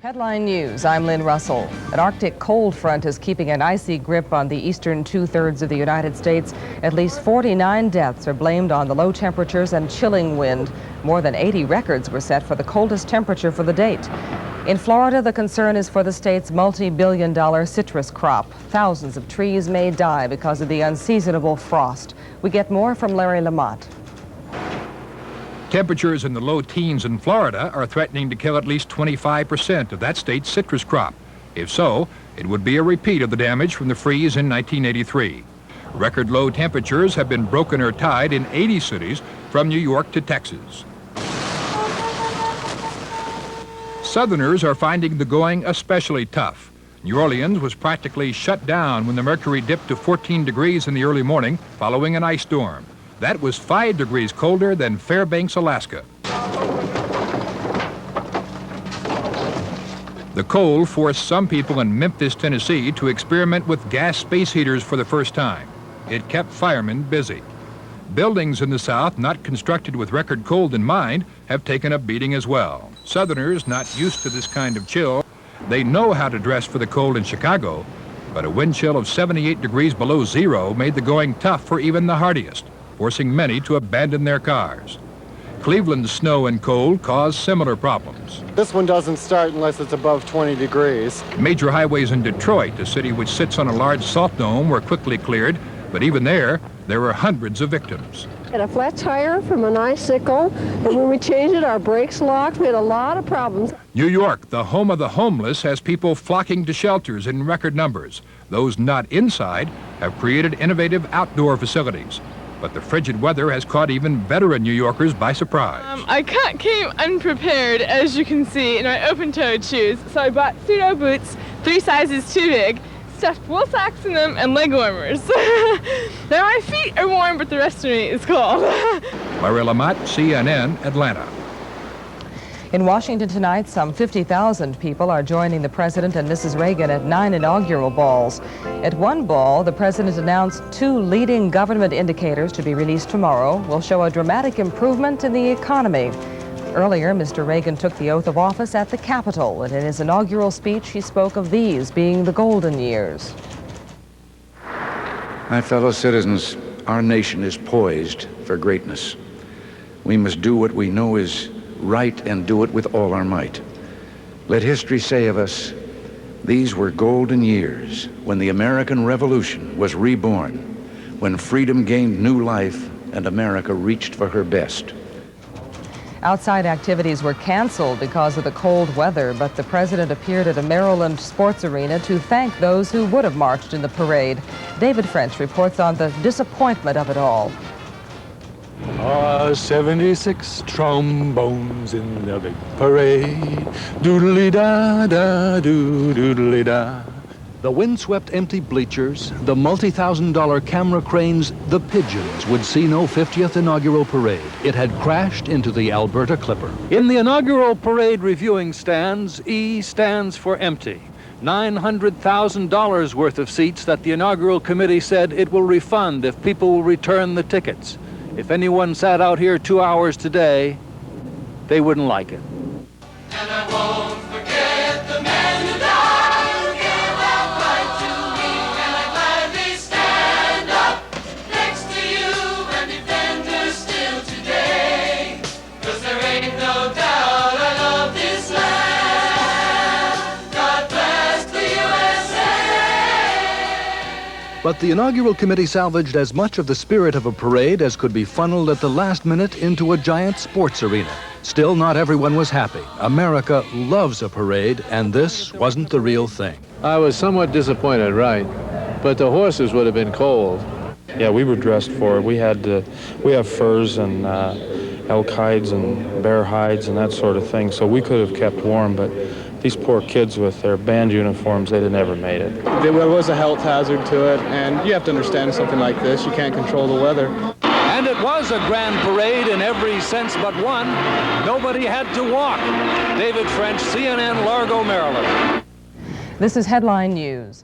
Headline News, I'm Lynn Russell. An Arctic cold front is keeping an icy grip on the eastern two-thirds of the United States. At least 49 deaths are blamed on the low temperatures and chilling wind. More than 80 records were set for the coldest temperature for the date. In Florida, the concern is for the state's multi-billion-dollar citrus crop. Thousands of trees may die because of the unseasonable frost. We get more from Larry Lamont. Temperatures in the low teens in Florida are threatening to kill at least 25% of that state's citrus crop. If so, it would be a repeat of the damage from the freeze in 1983. Record low temperatures have been broken or tied in 80 cities from New York to Texas. Southerners are finding the going especially tough. New Orleans was practically shut down when the mercury dipped to 14 degrees in the early morning following an ice storm. That was 5 degrees colder than Fairbanks, Alaska. The cold forced some people in Memphis, Tennessee to experiment with gas space heaters for the first time. It kept firemen busy. Buildings in the South not constructed with record cold in mind have taken a beating as well. Southerners not used to this kind of chill, they know how to dress for the cold in Chicago, but a wind chill of 78 degrees below zero made the going tough for even the hardiest, forcing many to abandon their cars. Cleveland's snow and cold caused similar problems. This one doesn't start unless it's above 20 degrees. Major highways in Detroit, a city which sits on a large salt dome, were quickly cleared, but even there were hundreds of victims. We had a flat tire from an icicle, and when we changed it, our brakes locked. We had a lot of problems. New York, the home of the homeless, has people flocking to shelters in record numbers. Those not inside have created innovative outdoor facilities. But the frigid weather has caught even veteran New Yorkers by surprise. I came unprepared, as you can see, in my open-toed shoes. So I bought pseudo boots, 3 sizes too big, stuffed wool socks in them, and leg warmers. Now my feet are warm, but the rest of me is cold. Larry Lamont, CNN, Atlanta. In Washington tonight, some 50,000 people are joining the President and Mrs. Reagan at 9 inaugural balls. At one ball, the President announced 2 leading government indicators to be released tomorrow will show a dramatic improvement in the economy. Earlier, Mr. Reagan took the oath of office at the Capitol, and in his inaugural speech, he spoke of these being the golden years. My fellow citizens, our nation is poised for greatness. We must do what we know is right and do it with all our might. Let history say of us, these were golden years when the American Revolution was reborn, when freedom gained new life and America reached for her best. Outside activities were canceled because of the cold weather, but the President appeared at a Maryland sports arena to thank those who would have marched in the parade. David French reports on the disappointment of it all. 76 trombones in the big parade. Doodly-da-da, doo-doodly-da. The windswept empty bleachers, the multi-$1,000 camera cranes, the pigeons would see no 50th inaugural parade. It had crashed into the Alberta Clipper. In the inaugural parade reviewing stands, E stands for empty. $900,000 worth of seats that the inaugural committee said it will refund if people will return the tickets. If anyone sat out here 2 hours today, they wouldn't like it. And I won't forget the man who died, who gave that right to me, and I gladly stand up next to you and defend her still today. 'Cause there ain't no doubt I love this land. God bless the USA. But the inaugural committee salvaged as much of the spirit of a parade as could be funneled at the last minute into a giant sports arena. Still, not everyone was happy. America loves a parade, and this wasn't the real thing. I was somewhat disappointed, right? But the horses would have been cold. Yeah, we were dressed for it. We have furs and elk hides and bear hides and that sort of thing, so we could have kept warm, but these poor kids with their band uniforms, they'd have never made it. There was a health hazard to it, and you have to understand something like this. You can't control the weather. And it was a grand parade in every sense but one. Nobody had to walk. David French, CNN, Largo, Maryland. This is Headline News.